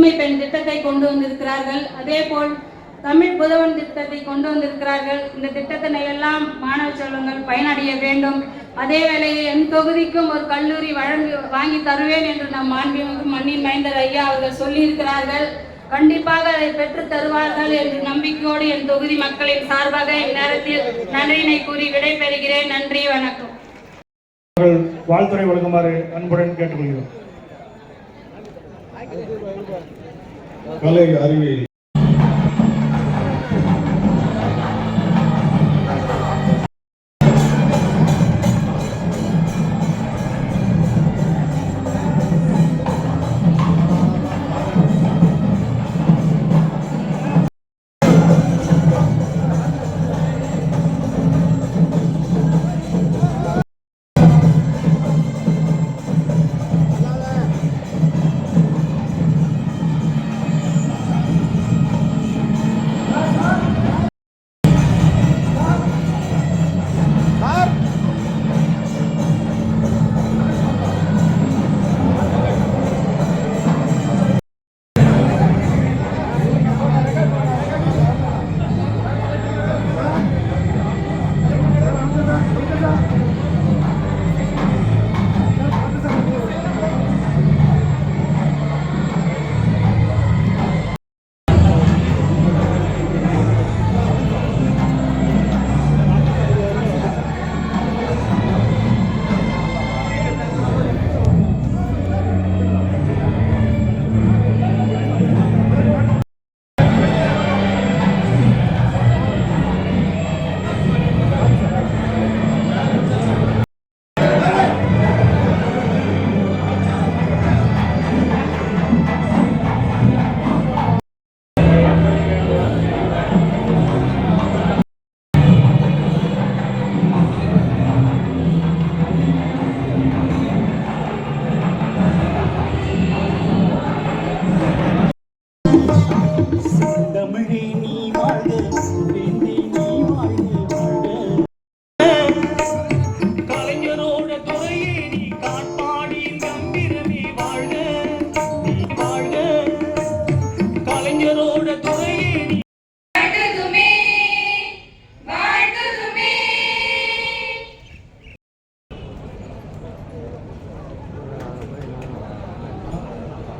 புதுமை பெண் திட்டத்தை கொண்டு வந்திருக்கிறார்கள். அதேபோல் தமிழ் புதவன் திட்டத்தை கொண்டு வந்திருக்கிறார்கள். இந்த திட்டத்தினை எல்லாம் மாணவ செல்வங்கள் பயனடைய வேண்டும். அதே வேளையில் என் தொகுதிக்கும் ஒரு கல்லூரி வாங்கி தருவேன் என்று நம் மாண்புமிகு மண்ணின் மைந்தர் ஐயா அவர்கள் சொல்லியிருக்கிறார்கள். கண்டிப்பாக அதை பெற்று தருவார்கள் என்று நம்பிக்கையோடு என் தொகுதி மக்களின் சார்பாக இந்நேரத்தில் நன்றியினை கூறி விடைபெறுகிறேன். நன்றி, வணக்கம். வாழ்த்துறை வழங்குமாறு அன்புடன் கேட்டுக்கொள்கிறோம். கலை அறிவியல்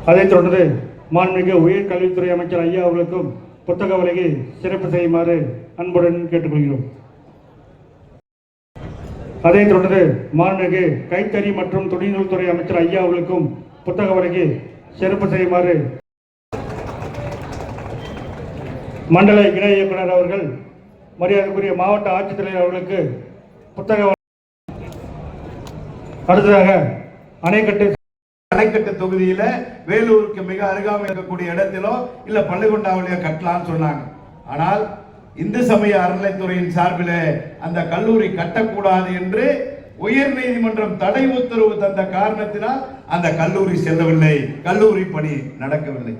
அதைத் தொடர்ந்து மாண்புமிகு உயர்கல்வித்துறை அமைச்சர் ஐயா அவர்களுக்கும் புத்தக வழங்கி சிறப்பு செய்யுமாறு அன்புடன் கேட்டுக்கொள்கிறோம். அதைத் தொடர்ந்து மாண்புமிகு கைத்தறி மற்றும் துணிநூல் துறை அமைச்சர் ஐயா அவர்களுக்கும் புத்தக வழங்கி சிறப்பு செய்யுமாறு மண்டல இணை இயக்குனர் அவர்கள் மரியாதைக்குரிய மாவட்ட ஆட்சித்தலைவர் அவர்களுக்கு புத்தக. அடுத்ததாக அணைக்கட்டு தொகுதியில வேலூருக்கு மிக அருகாமல் இருக்கக்கூடிய இடத்திலோ இல்ல பள்ளிகொண்டாவிலையோ கட்டலாம்னு சொன்னாங்க. ஆனால் இந்து சமய அறநிலைத்துறையின் சார்பில் அந்த கல்லூரி கட்டக்கூடாது என்று உயர் நீதிமன்றம் தடை உத்தரவு தந்த காரணத்தினால் அந்த கல்லூரி செல்லவில்லை, கல்லூரி பணி நடக்கவில்லை.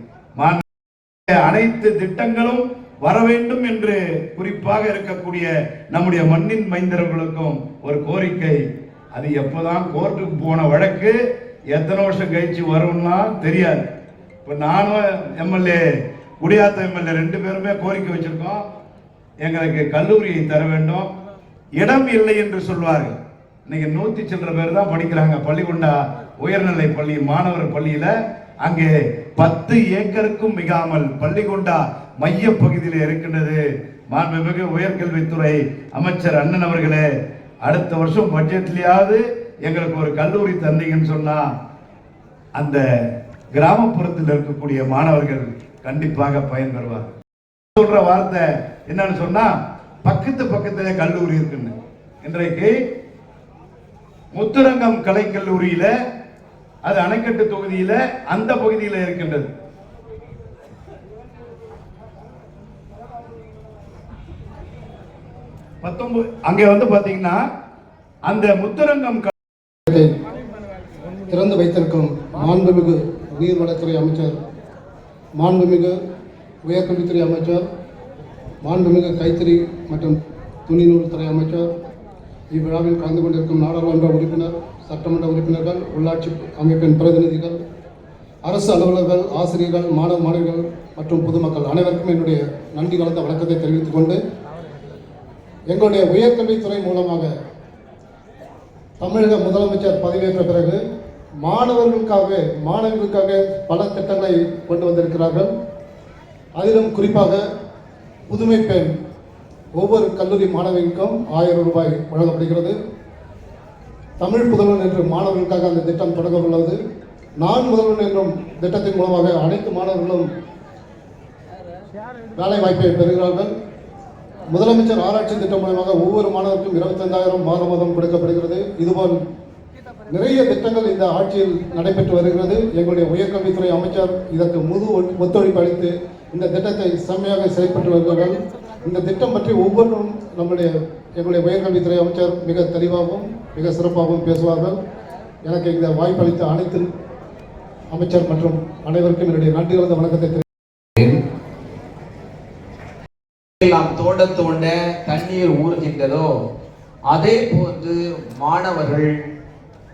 அனைத்து திட்டங்களும் வர வேண்டும் என்று குறிப்பாக இருக்கக்கூடிய நம்முடைய மண்ணின் மைந்தர்களுக்கும் ஒரு கோரிக்கை. அது எப்போதான் கோர்ட்டுக்கு போன வழக்கு எத்தனை வருஷம் கழிச்சு வரும்னா தெரியாது. இப்போ நானும் எம்எல்ஏ குடியாத்த எம்எல்ஏ 2 பேருமே கோரிக்கை வச்சிருக்கோம். எங்களுக்கு கல்லூரியை தர வேண்டும். இடம் இல்லை என்று சொல்வார்கள். இன்னைக்கு 100 சில்லற பேர் தான் படிக்கிறாங்க பள்ளிகொண்டா உயர்நிலை பள்ளி மாணவர் பள்ளியில. அங்கே 10 ஏக்கருக்கும் மிகாமல் பள்ளிகொண்டா மைய பகுதியில் இருக்கின்றது. மாண்புமிகு உயர்கல்வித்துறை அமைச்சர் அண்ணன் அவர்களே, அடுத்த வருஷம் பட்ஜெட்லயாவது எங்களுக்கு ஒரு கல்லூரி தந்தீங்கன்னு சொன்னா அந்த கிராமப்புறத்தில் இருக்கக்கூடிய மாணவர்கள் கண்டிப்பாக பயன்பெறுவார். சொல்ற வார்த்தை என்னன்னு சொன்னா பக்கத்துல கல்லூரி இருக்குன்னு. இன்றைக்கு முத்துரங்கம் கலைக்கல்லூரியில அது அணைக்கட்டு தொகுதியில அந்த பகுதியில் இருக்கின்றது. அங்கே வந்து பாத்தீங்கன்னா அந்த முத்துரங்கம் திறந்து வைத்திருக்கும் மாண்புமிகு நீர்வளத்துறை அமைச்சர், மாண்புமிகு உயர்கல்வித்துறை அமைச்சர், மாண்புமிகு கைத்தறி மற்றும் துணிநூல் துறை அமைச்சர், இவ்விழாவில் கலந்து கொண்டிருக்கும் நாடாளுமன்ற உறுப்பினர், சட்டமன்ற உறுப்பினர்கள், உள்ளாட்சி அமைப்பின் பிரதிநிதிகள், அரசு அலுவலர்கள், ஆசிரியர்கள், மாணவ மாணவிகள் மற்றும் பொதுமக்கள் அனைவருக்கும் என்னுடைய நன்றி கலந்த வணக்கத்தை தெரிவித்துக் கொண்டு, எங்களுடைய உயர்கல்வித்துறை மூலமாக தமிழக முதலமைச்சர் பதவியேற்ற பிறகு மாணவர்களுக்காக பல திட்டங்களை கொண்டு வந்திருக்கிறார்கள். அதிலும் குறிப்பாக புதுமை பெண் ஒவ்வொரு கல்லூரி மாணவிக்கும் 1000 ரூபாய் வழங்கப்படுகிறது. தமிழ் புதல்வன் என்று மாணவர்களுக்காக அந்த திட்டம் தொடங்க உள்ளது. நான் முதல்வன் என்னும் திட்டத்தின் மூலமாக அனைத்து மாணவர்களும் வேலை வாய்ப்பை பெறுகிறார்கள். முதலமைச்சர் ஆராய்ச்சி திட்டம் மூலமாக ஒவ்வொரு மாணவருக்கும் 25,000 மாதம் கொடுக்கப்படுகிறது. இதுபோல் நிறைய திட்டங்கள் இந்த ஆட்சியில் நடைபெற்று வருகிறது. எங்களுடைய உயர்கல்வித்துறை அமைச்சர் இதற்கு முழு ஒத்துழைப்பு அளித்து இந்த திட்டத்தை செம்மையாக செயல்பட்டு வருகிறார்கள். இந்த திட்டம் பற்றி ஒவ்வொன்றும் எங்களுடைய உயர்கல்வித்துறை அமைச்சர் மிக தெளிவாகவும் மிக சிறப்பாகவும் பேசுவார்கள். எனக்கு இந்த வாய்ப்பு அளித்த அனைத்து அமைச்சர் மற்றும் அனைவருக்கும் என்னுடைய நன்றி கலந்த வணக்கத்தை தெரிவிக்கிறேன். நாம் தோண்ட தோண்ட தண்ணீர் ஊறுகின்றதோ அதே போன்று மாணவர்கள்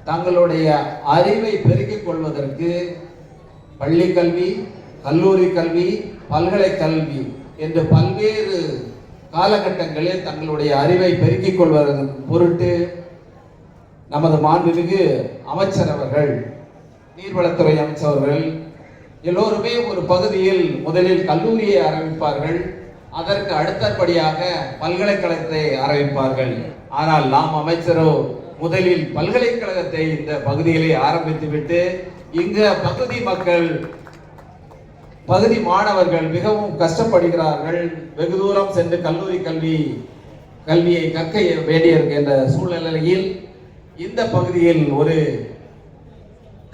தங்களுடைய அறிவை பெருக்கிக் கொள்வதற்கு பள்ளி கல்வி, கல்லூரி கல்வி, பல்கலை கல்வி என்று பல்வேறு காலகட்டங்களில் தங்களுடைய அறிவை பெருக்கிக் கொள்வதற்கு பொருட்டு நமது மாண்புமிகு அமைச்சர் அவர்கள், நீர்வளத்துறை அமைச்சர் அவர்கள் எல்லோருமே ஒரு பகுதியில் முதலில் கல்லூரியை ஆரம்பிப்பார்கள். அதற்கு அடுத்தபடியாக பல்கலைக்கழகத்தை ஆரம்பிப்பார்கள். ஆனால் நாம் அமைச்சரோ முதலில் பல்கலைக்கழகத்தை இந்த பகுதியிலே ஆரம்பித்துவிட்டு இங்க பகுதி மாணவர்கள் மிகவும் கஷ்டப்படுகிறார்கள். வெகு தூரம் சென்று கல்லூரி கல்வியை கற்க வேண்டியிருக்கின்ற சூழ்நிலையில் இந்த பகுதியில் ஒரு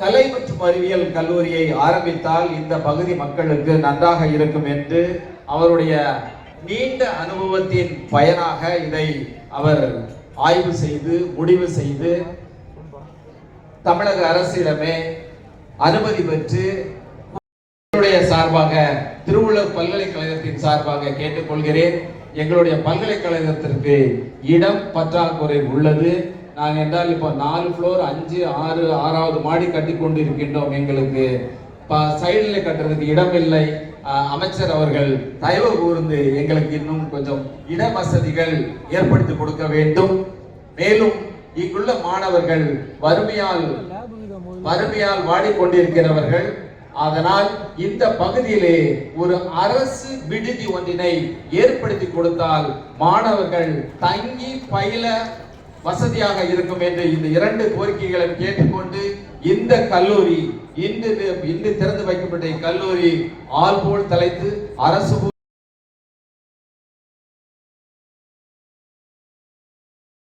கலை மற்றும் அறிவியல் கல்லூரியை ஆரம்பித்தால் இந்த பகுதி மக்களுக்கு நன்றாக இருக்கும் என்று அவருடைய நீண்ட அனுபவத்தின் பயனாக இதை அவர் ஆய்வு செய்து முடிவு செய்து தமிழக அரசிடமே அனுமதி பெற்று சார்பாக திருவள்ளுவர் பல்கலைக்கழகத்தின் சார்பாக கேட்டுக்கொள்கிறேன். எங்களுடைய பல்கலைக்கழகத்திற்கு இடம் பற்றாக்குறை உள்ளது. நாங்கள் என்றால் இப்போ 4 ஃப்ளோர் 5, 6, 6வது மாடி கட்டி கொண்டு இருக்கின்றோம். எங்களுக்கு சைடில் கட்டுறதுக்கு இடம் இல்லை. அமைச்சர் அவர்கள் தயவு கூர்ந்து எங்களுக்கு இன்னும் கொஞ்சம் இட வசதிகள் ஏற்படுத்தி கொடுக்க வேண்டும். மேலும் இங்குள்ள மாணவர்கள் வறுமையால் வாடிக்கொண்டிருக்கிறவர்கள். அதனால் இந்த பகுதியிலே ஒரு அரசு விடுதி ஒன்றினை ஏற்படுத்தி கொடுத்தால் மாணவர்கள் தங்கி பயில வசதியாக இருக்கும் என்று இந்த 2 கோரிக்கைகளை கேட்டுக்கொண்டு இந்த கல்லூரி இன்று திறந்து வைக்கப்பட்ட கல்லூரி ஆள் போல் தலைத்து அரசு